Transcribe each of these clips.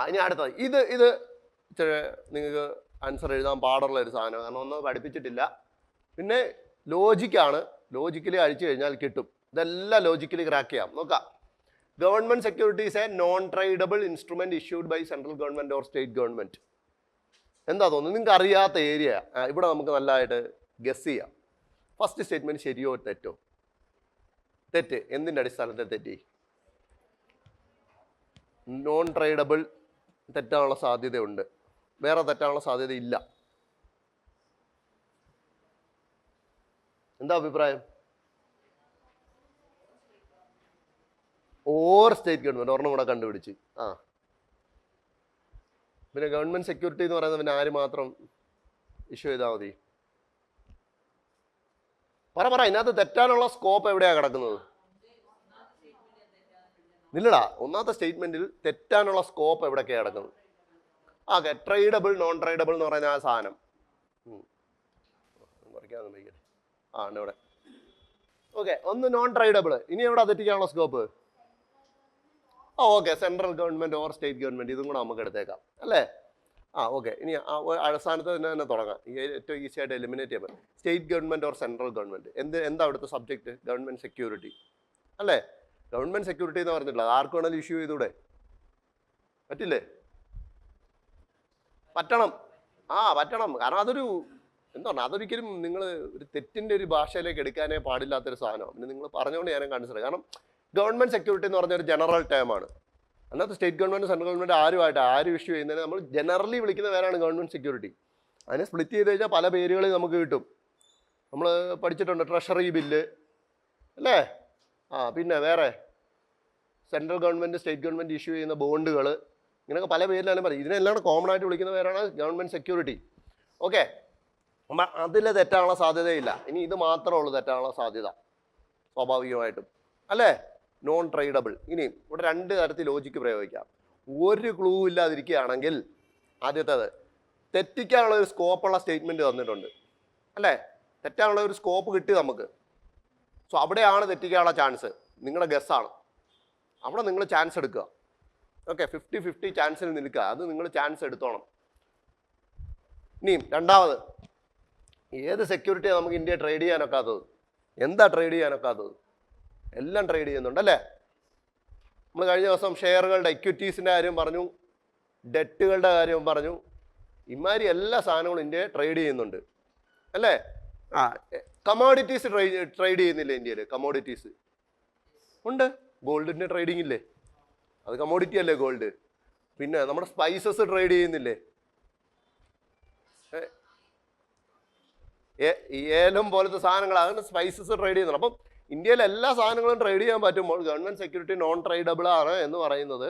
ഇനി അടുത്തത് ഇത് നിങ്ങൾക്ക് ആൻസർ എഴുതാൻ പാടുള്ള ഒരു സാധനം, കാരണം ഒന്നും പഠിപ്പിച്ചിട്ടില്ല. പിന്നെ ലോജിക്കാണ്, ലോജിക്കലി അഴിച്ചു കഴിഞ്ഞാൽ കിട്ടും. ഇതെല്ലാം ലോജിക്കലി ക്രാക്ക് ചെയ്യാം. നോക്കാം. Government securities a non tradable instrument issued by central government or state government. എന്താ തോന്നുന്നു? നിങ്ങൾക്ക് അറിയാത്ത ഏരിയ ഇവിടെ നമുക്ക് നല്ലതായിട്ട് ഗസ് ചെയ്യാം. ഫസ്റ്റ് സ്റ്റേറ്റ്മെന്റ് ശരിയോ തെറ്റോ? തെറ്റ്. എന്തിൻ്റെ അടിസ്ഥാനത്തിൽ തെറ്റി? നോൺ ട്രേഡബിൾ തെറ്റാനുള്ള സാധ്യതയുണ്ട്, വേറെ തെറ്റാനുള്ള സാധ്യത ഇല്ല. എന്താ അഭിപ്രായം? ഓർ സ്റ്റേറ്റ് ഗവൺമെന്റ് ഒരെണ്ണം കൂടെ കണ്ടുപിടിച്ച്. പിന്നെ ഗവൺമെന്റ് സെക്യൂരിറ്റി എന്ന് പറയുന്നത് പിന്നെ ആര് മാത്രം ഇഷ്യൂ ചെയ്താൽ മതി? പറ ഇതിനകത്ത് തെറ്റാനുള്ള സ്കോപ്പ് എവിടെയാണ് കിടക്കുന്നത്? ഇല്ലടാ, ഒന്നാമത്തെ സ്റ്റേറ്റ്മെന്റിൽ തെറ്റാനുള്ള സ്കോപ്പ് എവിടെയൊക്കെയാണ് കിടക്കുന്നത്? ട്രേഡബിൾ നോൺ ട്രേഡബിൾ എന്ന് പറയുന്ന ആ സാധനം ഇവിടെ. ഓക്കെ, ഒന്ന് നോൺ ട്രേഡബിൾ. ഇനി എവിടെ തെറ്റിക്കാനുള്ള scope? Okay, central government or state government, ഇതും കൂടെ നമുക്ക് എടുത്തേക്കാം അല്ലേ? ഓക്കെ. ഇനി അവസാനത്ത് തന്നെ തുടങ്ങാം. ഏറ്റവും ഈസി ആയിട്ട് എലിമിനേറ്റ് ചെയ്യാൻ പറ്റും. State government or central government, എന്താ അവിടുത്തെ സബ്ജക്ട്? ഗവൺമെന്റ് സെക്യൂരിറ്റി അല്ലേ? ഗവൺമെന്റ് സെക്യൂരിറ്റി എന്ന് പറഞ്ഞിട്ടില്ല, ആർക്ക് വേണമെങ്കിലും ഇഷ്യൂ ചെയ്തൂടെ? പറ്റില്ലേ? പറ്റണം. പറ്റണം. കാരണം അതൊരു എന്താ പറഞ്ഞാൽ, അതൊരിക്കലും നിങ്ങൾ ഒരു തെറ്റിന്റെ ഒരു ഭാഷയിലേക്ക് എടുക്കാനേ പാടില്ലാത്തൊരു സാധനമാണ്. പിന്നെ നിങ്ങൾ പറഞ്ഞുകൊണ്ട് ഞാനും കൺസിഡർ. കാരണം ഗവൺമെന്റ് സെക്യൂരിറ്റി എന്ന് പറഞ്ഞ ഒരു ജനറൽ ടേം ആണ്. അതിനകത്ത് സ്റ്റേറ്റ് ഗവൺമെന്റ് സെൻട്രൽ ഗവൺമെന്റ് ആരും ഇഷ്യൂ ചെയ്യുന്നതിന് നമ്മൾ ജനറലി വിളിക്കുന്ന പേരാണ് ഗവൺമെന്റ് സെക്യൂരിറ്റി. അതിനെ സ്പ്ലിറ്റ് ചെയ്ത് കഴിഞ്ഞാൽ പല പേരുകളിൽ നമുക്ക് കിട്ടും. നമ്മൾ പഠിച്ചിട്ടുണ്ട്, ട്രഷറി ബില്ല് അല്ലേ? പിന്നെ വേറെ central government state government issue ചെയ്യുന്ന ബോണ്ടുകൾ, ഇങ്ങനെയൊക്കെ പല പേരിലാണ് പറയും. ഇതിനെല്ലാം കോമൺ ആയിട്ട് വിളിക്കുന്ന പേരാണ് ഗവൺമെന്റ് സെക്യൂരിറ്റി. ഓക്കെ, അപ്പം അതിൽ തെറ്റാനുള്ള സാധ്യതയില്ല. ഇനി ഇത് മാത്രമേ ഉള്ളൂ തെറ്റാനുള്ള സാധ്യത സ്വാഭാവികമായിട്ടും അല്ലേ? Non tradable. ഇനി ഇവിടെ രണ്ട് തരത്തിൽ ലോജിക്ക് പ്രയോഗിക്കാം. ഒരു ക്ലൂ ഇല്ലാതിരിക്കുകയാണെങ്കിൽ ആദ്യത്തേത് തെറ്റിക്കാനുള്ള ഒരു സ്കോപ്പുള്ള സ്റ്റേറ്റ്മെന്റ് തന്നിട്ടുണ്ട് അല്ലേ? തെറ്റാനുള്ള ഒരു സ്കോപ്പ് കിട്ടി നമുക്ക്. സോ അവിടെയാണ് തെറ്റിക്കാനുള്ള ചാൻസ്. നിങ്ങളുടെ ഗസ്സാണ്, അവിടെ നിങ്ങൾ ചാൻസ് എടുക്കുക. ഓക്കെ, 50-50 ചാൻസിൽ നിൽക്കുക. അത് നിങ്ങൾ ചാൻസ് എടുത്തോണം. ഇനിയും രണ്ടാമത്, ഏത് സെക്യൂരിറ്റിയാണ് നമുക്ക് ഇന്ത്യയെ ട്രേഡ് ചെയ്യാനൊക്കാത്തത്? എന്താ ട്രേഡ് ചെയ്യാനൊക്കാത്തത്? എല്ലാം ട്രേഡ് ചെയ്യുന്നുണ്ടല്ലേ? നമ്മൾ കഴിഞ്ഞ ദിവസം ഷെയറുകളുടെ ഇക്വിറ്റീസിൻ്റെ കാര്യം പറഞ്ഞു, ഡെറ്റുകളുടെ കാര്യം പറഞ്ഞു. ഇമാതിരി എല്ലാ സാധനങ്ങളും ഇന്ത്യയെ ട്രേഡ് ചെയ്യുന്നുണ്ട് അല്ലേ? കമോഡിറ്റീസ് ട്രേഡ് ചെയ്യുന്നില്ല ഇന്ത്യയിൽ? കമോഡിറ്റീസ് ഉണ്ട്. ഗോൾഡിൻ്റെ ട്രേഡിംഗ് ഇല്ലേ? അത് കമോഡിറ്റി അല്ലേ ഗോൾഡ്? പിന്നെ നമ്മുടെ സ്പൈസസ് ട്രേഡ് ചെയ്യുന്നില്ലേ? ഏലം പോലത്തെ സാധനങ്ങളാണ് സ്പൈസസ് ട്രേഡ് ചെയ്യുന്നത്. അപ്പം ഇന്ത്യയിലെ എല്ലാ സാധനങ്ങളും ട്രേഡ് ചെയ്യാൻ പറ്റുമ്പോൾ ഗവൺമെന്റ് സെക്യൂരിറ്റി നോൺ ട്രേഡബിൾ ആണ് എന്ന് പറയുന്നത്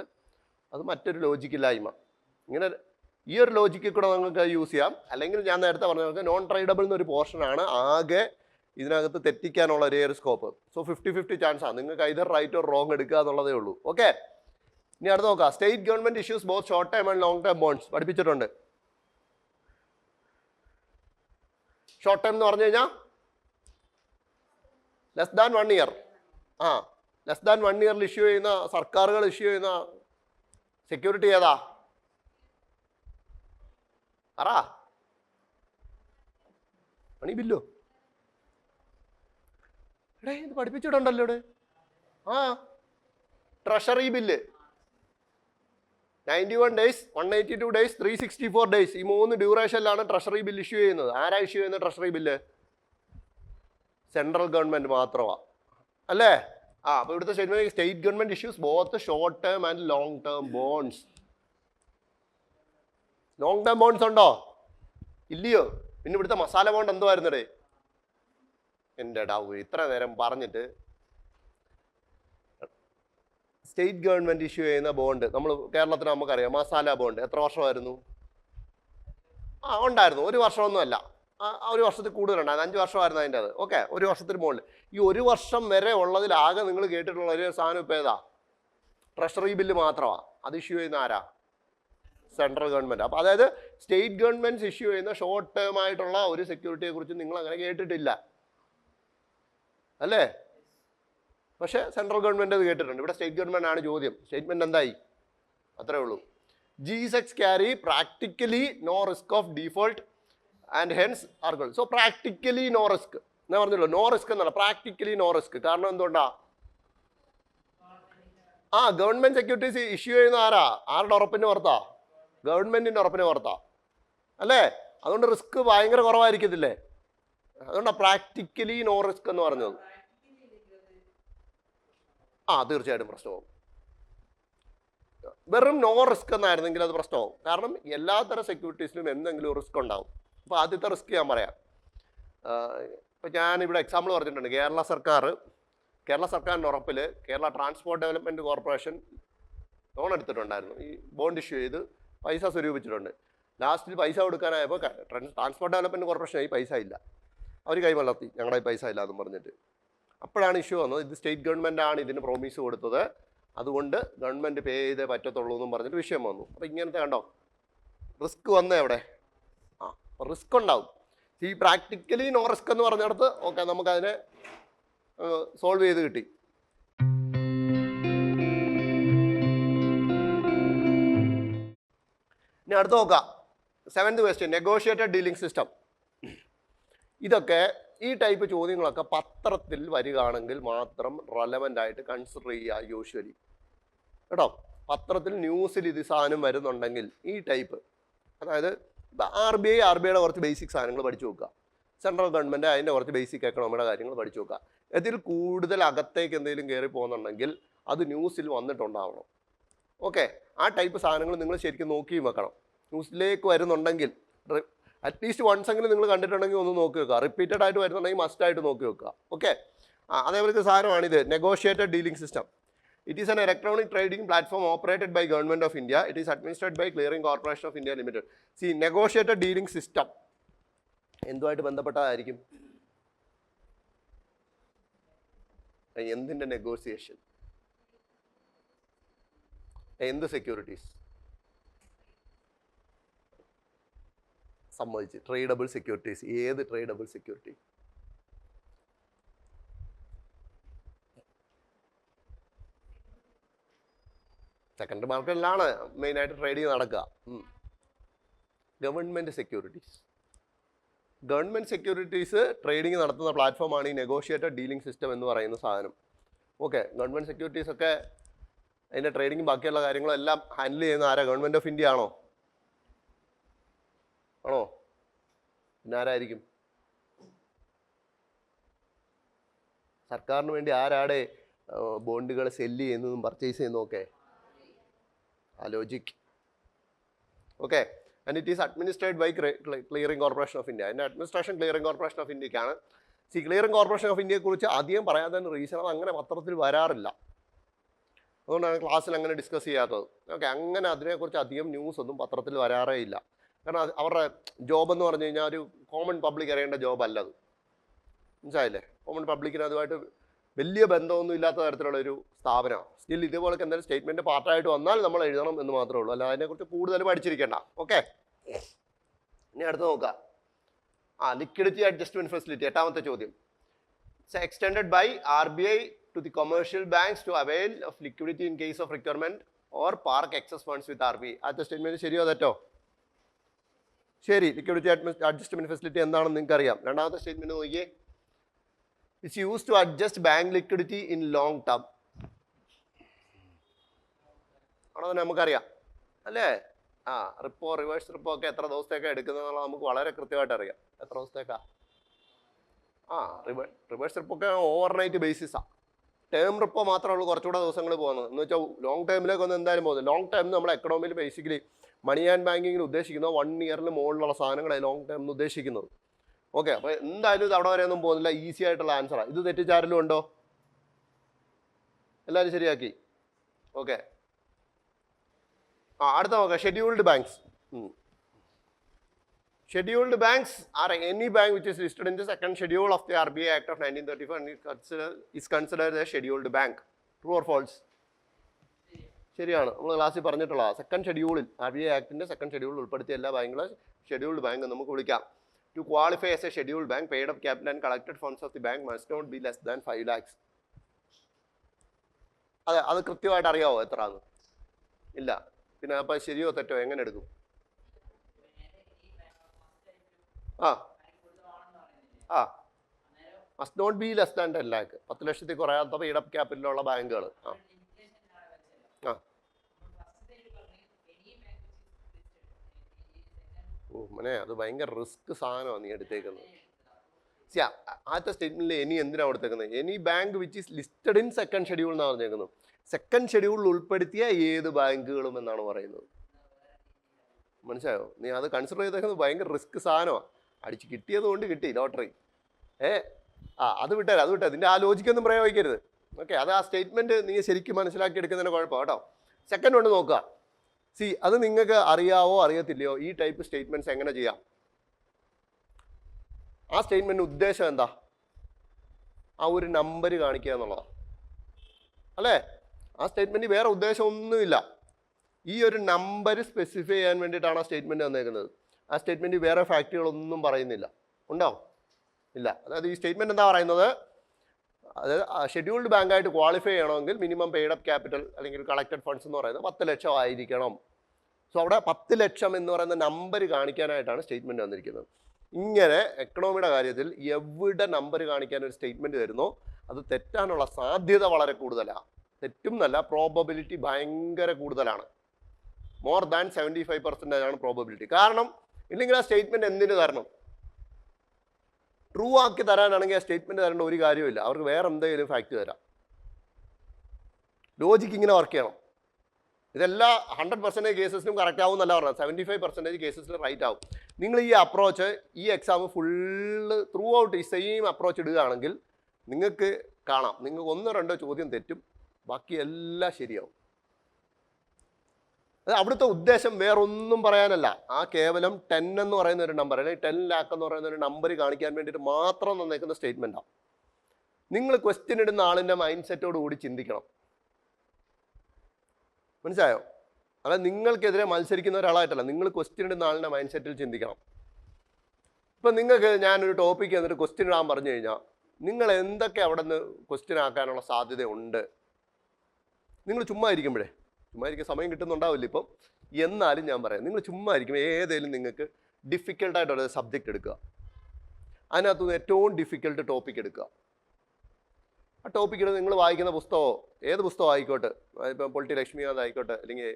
അത് മറ്റൊരു ലോജിക്കില്ലായ്മ. ഇങ്ങനെ ഈ ഒരു ലോജിക്കിൽ കൂടെ നമുക്ക് യൂസ് ചെയ്യാം. അല്ലെങ്കിൽ ഞാൻ നേരത്തെ പറഞ്ഞ നോൺ ട്രേഡബിൾ എന്നൊരു പോർഷനാണ് ആകെ ഇതിനകത്ത് തെറ്റിക്കാനുള്ള ഒരു സ്കോപ്പ്. സോ 50-50 ചാൻസാണ്. നിങ്ങൾക്ക് ഐദർ റൈറ്റ് ഓർ റോങ് എടുക്കുക എന്നുള്ളതേ ഉള്ളൂ. ഓക്കെ, ഇനി അടുത്ത് നോക്കാം. State government issues both short time and long time bonds പഠിപ്പിച്ചിട്ടുണ്ട്. ഷോർട്ട് ടൈം എന്ന് പറഞ്ഞു കഴിഞ്ഞാൽ less than 1 year. Less than 1 ഇയറിൽ ഇഷ്യൂ ചെയ്യുന്ന സർക്കാരുകൾ ഇഷ്യൂ ചെയ്യുന്ന സെക്യൂരിറ്റി ഏതാ? മണി ബില്ലോ ഇത് പഠിപ്പിച്ചിട്ടുണ്ടല്ലോ ഇവിടെ. Treasury bill 91 days, 182 days, 364 days. ഈ 3 ഡ്യൂറേഷനിലാണ് ട്രഷറി ബില്ല് ഇഷ്യൂ ചെയ്യുന്നത്. ആരാ ഇഷ്യൂ ചെയ്യുന്നത് ട്രഷറി ബില്ല്? സെൻട്രൽ ഗവൺമെന്റ് മാത്രമാണ് അല്ലേ? അപ്പോൾ ഇവിടുത്തെ state government issues both short term and long term bonds. Long term bonds ഉണ്ടോ? ഇല്ലയോ? പിന്നെ ഇവിടുത്തെ മസാല ബോണ്ട് എന്തുവായിരുന്നടേ? എൻ്റെ ഇത്ര നേരം പറഞ്ഞിട്ട് സ്റ്റേറ്റ് ഗവൺമെന്റ് ഇഷ്യൂ ചെയ്യുന്ന ബോണ്ട് നമ്മൾ കേരളത്തിന് നമുക്കറിയാം. മസാല ബോണ്ട് എത്ര വർഷമായിരുന്നു? ഉണ്ടായിരുന്നു. 1 വർഷമൊന്നുമല്ല, 1 വർഷത്തിൽ കൂടുതലുണ്ടായിരുന്നു. 5 വർഷമായിരുന്നു അതിൻ്റെ അത്. ഓക്കെ, 1 വർഷത്തിന് മുകളിൽ. ഈ 1 വർഷം വരെ ഉള്ളതിലാകെ നിങ്ങൾ കേട്ടിട്ടുള്ള ഒരു സാധനം ഇപ്പോൾ ഏതാ? ട്രഷറി ബില്ല് മാത്രമാണ്. അത് ഇഷ്യൂ ചെയ്യുന്ന ആരാ? Central government. അപ്പോൾ അതായത് സ്റ്റേറ്റ് ഗവൺമെന്റ് ഇഷ്യൂ ചെയ്യുന്ന ഷോർട്ട് ടേം ആയിട്ടുള്ള ഒരു സെക്യൂരിറ്റിയെ കുറിച്ച് നിങ്ങൾ അങ്ങനെ കേട്ടിട്ടില്ല അല്ലേ? പക്ഷേ സെൻട്രൽ ഗവൺമെന്റ് അത് കേട്ടിട്ടുണ്ട്. ഇവിടെ സ്റ്റേറ്റ് ഗവൺമെന്റ് ആണ് ചോദ്യം. സ്റ്റേറ്റ്മെന്റ് എന്തായി? അത്രേ ഉള്ളൂ. G-Secs carry practically no risk of default and hence are good. So practically no risk. ഞാൻ പറഞ്ഞല്ലോ നോ റിസ്ക് എന്നല്ല, പ്രാക്ടിക്കലി നോ റിസ്ക്. കാരണം എന്തുകൊണ്ടാ? ഗവൺമെന്റ് സെക്യൂരിറ്റീസ് ഇഷ്യൂ ചെയ്യുന്ന ആരുടെ ഉറപ്പിന് പുറത്താ? ഗവൺമെന്റിന്റെ ഉറപ്പിന് പുറത്താ അല്ലേ? അതുകൊണ്ട് റിസ്ക് ഭയങ്കര കുറവായിരിക്കത്തില്ലേ? അതുകൊണ്ടാണ് പ്രാക്ടിക്കലി നോ റിസ്ക് എന്ന് പറഞ്ഞത്. തീർച്ചയായിട്ടും പ്രശ്നമാവും. വെറും നോ റിസ്ക് എന്നായിരുന്നെങ്കിൽ അത് പ്രശ്നമാവും. കാരണം എല്ലാത്തരം സെക്യൂരിറ്റീസിലും എന്തെങ്കിലും റിസ്ക് ഉണ്ടാവും. അപ്പോൾ ആദ്യത്തെ റിസ്ക് ഞാൻ പറയാം. ഇപ്പം ഞാനിവിടെ എക്സാമ്പിൾ പറഞ്ഞിട്ടുണ്ട്. കേരള സർക്കാരിൻ്റെ ഉറപ്പിൽ Kerala transport development corporation loan എടുത്തിട്ടുണ്ടായിരുന്നു. ഈ ബോണ്ട് ഇഷ്യൂ ചെയ്ത് പൈസ സ്വരൂപിച്ചിട്ടുണ്ട്. ലാസ്റ്റിൽ പൈസ കൊടുക്കാനായപ്പോൾ ട്രാൻസ്പോർട്ട് ഡെവലപ്മെൻറ്റ് കോർപ്പറേഷനായി പൈസ ഇല്ല. അവർ കൈമലർത്തി, ഞങ്ങളുടെ പൈസ ഇല്ല എന്നും പറഞ്ഞിട്ട്. അപ്പോഴാണ് ഇഷ്യൂ വന്നത്. ഇത് സ്റ്റേറ്റ് ഗവൺമെൻറ്റാണ് ഇതിന് പ്രോമിസ് കൊടുത്തത്, അതുകൊണ്ട് ഗവൺമെൻറ് പേ ചെയ്തേ പറ്റത്തുള്ളൂ എന്നും പറഞ്ഞിട്ട് വിഷയം വന്നു. അപ്പോൾ ഇങ്ങനത്തെ കണ്ടോ റിസ്ക് വന്നേ അവിടെ. റിസ്ക് ഉണ്ടാവും. ഈ പ്രാക്ടിക്കലി നോ റിസ്ക് എന്ന് പറഞ്ഞിടത്ത് ഓക്കെ നമുക്കതിനെ സോൾവ് ചെയ്ത് കിട്ടി. ഇനി അടുത്ത് നോക്കാം. 7th question, negotiated dealing system. ഇതൊക്കെ ഈ ടൈപ്പ് ചോദ്യങ്ങളൊക്കെ പത്രത്തിൽ വരികയാണെങ്കിൽ മാത്രം റെലവൻ്റ് ആയിട്ട് കൺസിഡർ ചെയ്യുക യൂഷ്വലി കേട്ടോ. പത്രത്തിൽ ന്യൂസിൽ ഇത് സാധനം വരുന്നുണ്ടെങ്കിൽ ഈ ടൈപ്പ്, അതായത് ആർ ബി ഐയുടെ കുറച്ച് ബേസിക് സാധനങ്ങൾ പഠിച്ചു നോക്കുക. സെൻട്രൽ ഗവൺമെൻറ് അതിൻ്റെ കുറച്ച് ബേസിക് എക്കണോമിയുടെ കാര്യങ്ങൾ പഠിച്ചു നോക്കുക. ഇതിൽ കൂടുതൽ അകത്തേക്ക് എന്തെങ്കിലും കയറി പോകുന്നുണ്ടെങ്കിൽ അത് ന്യൂസിൽ വന്നിട്ടുണ്ടാവണം. ഓക്കെ, ആ ടൈപ്പ് സാധനങ്ങൾ നിങ്ങൾ ശരിക്കും നോക്കിയും വെക്കണം. ന്യൂസിലേക്ക് വരുന്നുണ്ടെങ്കിൽ അറ്റ്ലീസ്റ്റ് വൺസ് എങ്കിലും നിങ്ങൾ കണ്ടിട്ടുണ്ടെങ്കിൽ ഒന്ന് നോക്കി വെക്കുക. റിപ്പീറ്റഡ് ആയിട്ട് വരുന്നുണ്ടെങ്കിൽ മസ്റ്റായിട്ട് നോക്കി വെക്കുക. ഓക്കെ, അതേപോലത്തെ സാധനമാണിത്, negotiated dealing system. It is an electronic trading platform operated by Government of India. It is administered by Clearing Corporation of India Limited. See, negotiated dealing system എന്തുമായിട്ട് ബന്ധപ്പെട്ടതായിരിക്കും? എന്തിൻ്റെ നെഗോസിയേഷൻ? എന്ത് സെക്യൂരിറ്റീസ്? സമ്മതിച്ച് ട്രേഡബിൾ സെക്യൂരിറ്റീസ്. ഏത് tradable security? Secondary മാർക്കറ്റിലാണ് മെയിനായിട്ട് trading നടക്കുക. Government securities trading നടത്തുന്ന പ്ലാറ്റ്ഫോമാണ് ഈ negotiated dealing system എന്ന് പറയുന്ന സാധനം. ഓക്കെ, ഗവൺമെൻറ് സെക്യൂരിറ്റീസ് ഒക്കെ അതിൻ്റെ ട്രേഡിങ്ങും ബാക്കിയുള്ള കാര്യങ്ങളും എല്ലാം ഹാൻഡിൽ ചെയ്യുന്ന ആരാ? ഗവൺമെൻറ് ഓഫ് ഇന്ത്യ ആണോ? പിന്നെ ആരായിരിക്കും? സർക്കാരിന് വേണ്ടി ആരാടെ ബോണ്ടുകൾ സെല്ല് ചെയ്യുന്നതും പർച്ചേസ് ചെയ്യുന്നതും ഒക്കെ? Logic. Okay, and it is administrate by clearing corporation of India. അതിൻ്റെ അഡ്മിനിസ്ട്രേഷൻ ക്ലിയറിംഗ് കോർപ്പറേഷൻ ഓഫ് ഇന്ത്യക്കാണ്. ക്ലിയറിംഗ് കോർപ്പറേഷൻ ഓഫ് ഇന്ത്യയെ കുറിച്ച് അധികം പറയാതെ റീസൺ അത് അങ്ങനെ പത്രത്തിൽ വരാറില്ല. അതുകൊണ്ടാണ് ക്ലാസ്സിൽ അങ്ങനെ ഡിസ്കസ് ചെയ്യാത്തത്. ഓക്കെ, അങ്ങനെ അതിനെക്കുറിച്ച് അധികം ന്യൂസ് ഒന്നും പത്രത്തിൽ വരാറേ ഇല്ല. കാരണം അവരുടെ ജോബ് എന്ന് പറഞ്ഞു കഴിഞ്ഞാൽ ഒരു കോമൺ പബ്ലിക് അറിയേണ്ട ജോബ് അല്ലത്. മനസ്സിലായില്ലേ? കോമൺ പബ്ലിക്കിന് അതുമായിട്ട് വലിയ ബന്ധമൊന്നും ഇല്ലാത്ത തരത്തിലുള്ള ഒരു സ്ഥാപനമാണ്. സ്റ്റിൽ ഇതേപോലൊക്കെ എന്തെങ്കിലും സ്റ്റേറ്റ്മെന്റ് പാർട്ടായിട്ട് വന്നാൽ നമ്മൾ എഴുതണം എന്ന് മാത്രമേ ഉള്ളൂ, അല്ല അതിനെക്കുറിച്ച് കൂടുതൽ പഠിച്ചിരിക്കേണ്ട. ഓക്കെ, ഇനി അടുത്ത് നോക്കാം. ലിക്വിഡിറ്റി അഡ്ജസ്റ്റ്മെന്റ് ഫെസിലിറ്റി, 8ാമത്തെ ചോദ്യം. Extended by RBI to the commercial banks to avail of liquidity in case of requirement or park excess funds with RBI. ആദ്യത്തെ സ്റ്റേറ്റ്മെന്റ് ശരിയോ തെറ്റോ? ശരി. ലിക്വിഡിറ്റി അഡ്ജസ്റ്റ്മെന്റ് ഫെസിലിറ്റി എന്താണെന്ന് നിങ്ങൾക്ക് അറിയാം. രണ്ടാമത്തെ സ്റ്റേറ്റ്മെന്റ് നോക്കിയേ. It's used to adjust bank liquidity in long term. ആണോ? നമുക്കറിയാം അല്ലേ? റിപ്പോ, റിവേഴ്സ് റിപ്പോ ഒക്കെ എത്ര ദിവസത്തേക്കാണ് എടുക്കുന്നതെന്നുള്ളത് നമുക്ക് വളരെ കൃത്യമായിട്ട് അറിയാം. എത്ര ദിവസത്തേക്കാ? റിവേഴ്സ് റിപ്പോ ഒക്കെ ഓവർനൈറ്റ് ബേസിസാണ്. ടേം റിപ്പോ മാത്രമേ ഉള്ളൂ കുറച്ചുകൂടെ ദിവസങ്ങൾ പോകുന്നത്. എന്ന് വെച്ചാൽ ലോങ് ടൈമിലേക്കൊന്നും എന്തായാലും പോകുന്നത്. ലോങ് ടൈം നമ്മുടെ എക്കണോമിയിൽ ബേസിക്കലി മണി ആൻഡ് ബാങ്കിങ്ങിൽ ഉദ്ദേശിക്കുന്നത് 1 ഇയറിന് മുകളിലുള്ള സാധനങ്ങളെ ലോങ് ടൈം എന്ന് ഉദ്ദേശിക്കുന്നത്. ഓക്കെ, അപ്പോൾ എന്തായാലും ഇത് അവിടെ വരെയൊന്നും പോകുന്നില്ല. ഈസി ആയിട്ടുള്ള ആൻസറാണ്. ഇത് തെറ്റിച്ചാരലും ഉണ്ടോ? എല്ലാവരും ശരിയാക്കി. ഓക്കെ, അടുത്ത നോക്കാം. Scheduled banks. Scheduled banks are any bank which is listed in the second schedule of the RBI Act of 1934 and is considered a scheduled bank. True or false? ശരിയാണ്. നമ്മൾ ക്ലാസ്സിൽ പറഞ്ഞിട്ടുള്ള സെക്കൻഡ് ഷെഡ്യൂളിൽ RBI ആക്ടിന്റെ സെക്കൻഡ് ഷെഡ്യൂളിൽ ഉൾപ്പെടുത്തിയ എല്ലാ ബാങ്കുകളും scheduled bank നമുക്ക് വിളിക്കാം. To qualify as a scheduled bank, paid up capital and collected funds of the bank must not be less than 5 lakhs. അത് കൃത്യമായിട്ട് അറിയാവോ എത്രയാണ്? ഇല്ല. പിന്നെ അപ്പം ശരിയോ തെറ്റോ എങ്ങനെ എടുക്കും? ആ ആ must not be less than 10 lakh. 10 ലക്ഷത്തിൽ കുറയാത്ത പെയ്ഡ് അപ്പ് ക്യാപിറ്റലുള്ള ബാങ്കുകൾ. ആ ആ ഓ മനെ അത് ഭയങ്കര റിസ്ക് സാധനമാണ് നീ എടുത്തേക്കുന്നത്. ആദ്യത്തെ സ്റ്റേറ്റ്മെന്റിൽ എനി എന്തിനാണ് കൊടുത്തേക്കുന്നത്? Any bank which is listed in second schedule എന്നാണ് പറഞ്ഞേക്കുന്നത്. സെക്കൻഡ് ഷെഡ്യൂളിൽ ഉൾപ്പെടുത്തിയ ഏത് ബാങ്കുകളും എന്നാണ് പറയുന്നത്. മനസ്സിലായോ? നീ അത് കൺസിഡർ ചെയ്തേക്കുന്നത് ഭയങ്കര റിസ്ക് സാധനമാണ്. അടിച്ച് കിട്ടിയത് കൊണ്ട് കിട്ടി ലോട്ടറി. അത് വിട്ടേരാ, അത് വിട്ടേ. ഇതിൻ്റെ ആ ലോജിക്കൊന്നും പ്രയോഗിക്കരുത്. ഓക്കെ, അത് ആ സ്റ്റേറ്റ്മെന്റ് നീ ശരിക്കും മനസ്സിലാക്കി എടുക്കുന്നതിന് കുഴപ്പം കേട്ടോ. സെക്കൻഡ് കൊണ്ട് നോക്കുക. അത് നിങ്ങൾക്ക് അറിയാവോ അറിയത്തില്ലയോ ഈ ടൈപ്പ് സ്റ്റേറ്റ്മെന്റ്സ് എങ്ങനെ ചെയ്യാം? ആ സ്റ്റേറ്റ്മെന്റ് ഉദ്ദേശം എന്താ? ആ ഒരു നമ്പർ കാണിക്കുക എന്നുള്ളതാണ് അല്ലേ? ആ സ്റ്റേറ്റ്മെന്റ് വേറെ ഉദ്ദേശം ഒന്നുമില്ല. ഈ ഒരു നമ്പർ സ്പെസിഫൈ ചെയ്യാൻ വേണ്ടിയിട്ടാണ് ആ സ്റ്റേറ്റ്മെന്റ് വന്നേക്കുന്നത്. ആ സ്റ്റേറ്റ്മെന്റ് വേറെ ഫാക്റ്റുകളൊന്നും പറയുന്നില്ല. ഉണ്ടോ? ഇല്ല. അതായത് ഈ സ്റ്റേറ്റ്മെന്റ് എന്താ പറയുന്നത്? അതായത് ഷെഡ്യൂൾഡ് ബാങ്കായിട്ട് ക്വാളിഫൈ ചെയ്യണമെങ്കിൽ മിനിമം പെയ്ഡ് അപ്പ് ക്യാപിറ്റൽ അല്ലെങ്കിൽ കളക്റ്റഡ് ഫണ്ട്സ് എന്ന് പറയുന്നത് 10 ലക്ഷം ആയിരിക്കണം. സോ അവിടെ 10 ലക്ഷം എന്ന് പറയുന്ന നമ്പർ കാണിക്കാനായിട്ടാണ് സ്റ്റേറ്റ്മെന്റ് വന്നിരിക്കുന്നത്. ഇങ്ങനെ എക്കണോമിയുടെ കാര്യത്തിൽ എവിടെ നമ്പർ കാണിക്കാൻ ഒരു സ്റ്റേറ്റ്മെന്റ് തരുന്നോ അത് തെറ്റാനുള്ള സാധ്യത വളരെ കൂടുതലാണ്. തെറ്റും എന്നല്ല, പ്രോബബിലിറ്റി ഭയങ്കര കൂടുതലാണ്. മോർ ദാൻ 75% ആണ് പ്രോബബിലിറ്റി. കാരണം ഇല്ലെങ്കിൽ ആ സ്റ്റേറ്റ്മെന്റ് എന്തിനു തരണം? ട്രൂ ആക്കി തരാനാണെങ്കിൽ ആ സ്റ്റേറ്റ്മെന്റ് തരേണ്ട ഒരു കാര്യമില്ല. അവർക്ക് വേറെ എന്തെങ്കിലും ഫാക്ട് തരാം. ലോജിക്ക് ഇങ്ങനെ വർക്ക് ചെയ്യണം. ഇതെല്ലാം 100% കേസസിനും കറക്റ്റ് ആവും എന്നല്ല പറഞ്ഞത്. 75% കേസസിൽ റൈറ്റ് ആവും. നിങ്ങൾ ഈ അപ്രോച്ച് ഈ എക്സാം ഫുള്ള് ത്രൂ ഔട്ട് ഈ സെയിം അപ്രോച്ച് ഇടുകയാണെങ്കിൽ നിങ്ങൾക്ക് കാണാം, നിങ്ങൾക്ക് 1-2 ചോദ്യം തെറ്റും, ബാക്കി എല്ലാം ശരിയാവും. അത് അവിടുത്തെ ഉദ്ദേശം വേറൊന്നും പറയാനല്ല. ആ കേവലം 10 എന്ന് പറയുന്ന ഒരു നമ്പർ അല്ലെങ്കിൽ 10 lakh എന്ന് പറയുന്ന ഒരു നമ്പർ കാണിക്കാൻ വേണ്ടിയിട്ട് മാത്രം തന്നേക്കുന്ന സ്റ്റേറ്റ്മെൻറ്റാണ്. നിങ്ങൾ ക്വസ്റ്റ്യൻ ഇടുന്ന ആളിൻ്റെ മൈൻഡ് സെറ്റോട് കൂടി ചിന്തിക്കണം. മനസ്സിലായോ? അതായത് നിങ്ങൾക്കെതിരെ മത്സരിക്കുന്ന ഒരാളായിട്ടല്ല, നിങ്ങൾ ക്വസ്റ്റ്യൻ ഇടുന്ന ആളിൻ്റെ മൈൻഡ് സെറ്റിൽ ചിന്തിക്കണം. ഇപ്പം നിങ്ങൾക്ക് ഞാനൊരു ടോപ്പിക്ക് എന്നിട്ട് ക്വസ്റ്റ്യൻ ഇടാൻ പറഞ്ഞു കഴിഞ്ഞാൽ നിങ്ങൾ എന്തൊക്കെ അവിടെ നിന്ന് ക്വസ്റ്റ്യൻ ആക്കാനുള്ള സാധ്യതയുണ്ട്? നിങ്ങൾ ചുമ്മാ ഇരിക്കുമ്പോഴേ, ചുമ്മാ ഇരിക്കാൻ സമയം കിട്ടുന്നുണ്ടാവില്ല ഇപ്പം, എന്നാലും ഞാൻ പറയാം, നിങ്ങൾ ചുമ്മാ ഇരിക്കും ഏതെങ്കിലും നിങ്ങൾക്ക് ഡിഫിക്കൽട്ടായിട്ടൊരു സബ്ജക്റ്റ് എടുക്കുക, അതിനകത്തുനിന്ന് ഏറ്റവും ഡിഫിക്കൽട്ട് ടോപ്പിക് എടുക്കുക. ആ ടോപ്പിക്കിൽ നിങ്ങൾ വായിക്കുന്ന പുസ്തകമോ ഏത് പുസ്തകം ആയിക്കോട്ടെ, ഇപ്പം പൊളിറ്റി ലക്ഷ്മികാന്ത് ആയിക്കോട്ടെ, അല്ലെങ്കിൽ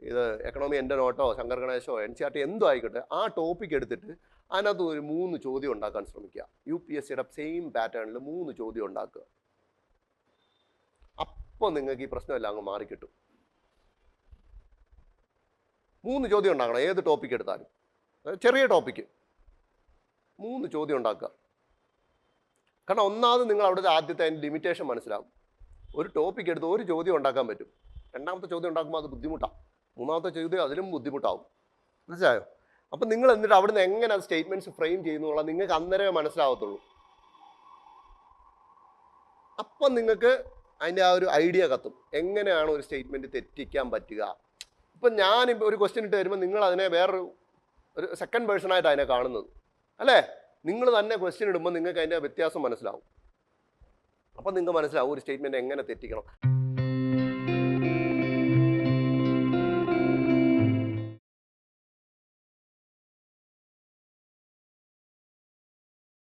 ഇത് എക്കണോമി എൻ്റെ നോട്ടോ ശങ്കർ ഗണേശോ NCERT എന്തോ ആയിക്കോട്ടെ, ആ ടോപ്പിക് എടുത്തിട്ട് അതിനകത്ത് ഒരു 3 ചോദ്യം ഉണ്ടാക്കാൻ ശ്രമിക്കുക. UPSCയുടെ സെയിം പാറ്റേണിൽ 3 ചോദ്യം ഉണ്ടാക്കുക. അപ്പോൾ നിങ്ങൾക്ക് ഈ പ്രശ്നമെല്ലാം അങ്ങ് മാറിക്കിട്ടും. 3 ചോദ്യം ഉണ്ടാക്കണം ഏത് ടോപ്പിക് എടുത്താലും. ചെറിയ ടോപ്പിക്ക് 3 ചോദ്യം ഉണ്ടാക്കുക. കാരണം ഒന്നാമത് നിങ്ങൾ അവിടുത്തെ ആദ്യത്തെ അതിൻ്റെ ലിമിറ്റേഷൻ മനസ്സിലാവും. ഒരു ടോപ്പിക് എടുത്ത് ഒരു ചോദ്യം ഉണ്ടാക്കാൻ പറ്റും. 2ാമത്തെ ചോദ്യം ഉണ്ടാക്കുമ്പോൾ അത് ബുദ്ധിമുട്ടാണ്. 3ാമത്തെ ചോദ്യം അതിലും ബുദ്ധിമുട്ടാവും. മനസ്സിലായോ? അപ്പം നിങ്ങൾ എന്നിട്ട് അവിടുന്ന് എങ്ങനെ അത് സ്റ്റേറ്റ്മെൻറ്റ്സ് ഫ്രെയിം ചെയ്യുന്നുള്ള നിങ്ങൾക്ക് അന്നേരമേ മനസ്സിലാവത്തുള്ളൂ. അപ്പം നിങ്ങൾക്ക് അതിൻ്റെ ആ ഒരു ഐഡിയ കത്തും, എങ്ങനെയാണ് ഒരു സ്റ്റേറ്റ്മെൻറ്റ് തെറ്റിക്കാൻ പറ്റുക. ഇപ്പം ഞാനിപ്പോൾ ഒരു ക്വസ്റ്റ്യൻ ഇട്ട് വരുമ്പോൾ നിങ്ങൾ അതിനെ വേറൊരു സെക്കൻഡ് പേഴ്സണായിട്ട് അതിനെ കാണുന്നത് അല്ലേ? നിങ്ങൾ തന്നെ ക്വസ്റ്റ്യൻ ഇടുമ്പോൾ നിങ്ങൾക്ക് അതിൻ്റെ വ്യത്യാസം മനസ്സിലാവും. അപ്പം നിങ്ങൾക്ക് മനസ്സിലാവും ഒരു സ്റ്റേറ്റ്മെൻറ്റ് എങ്ങനെ തെറ്റിക്കണം.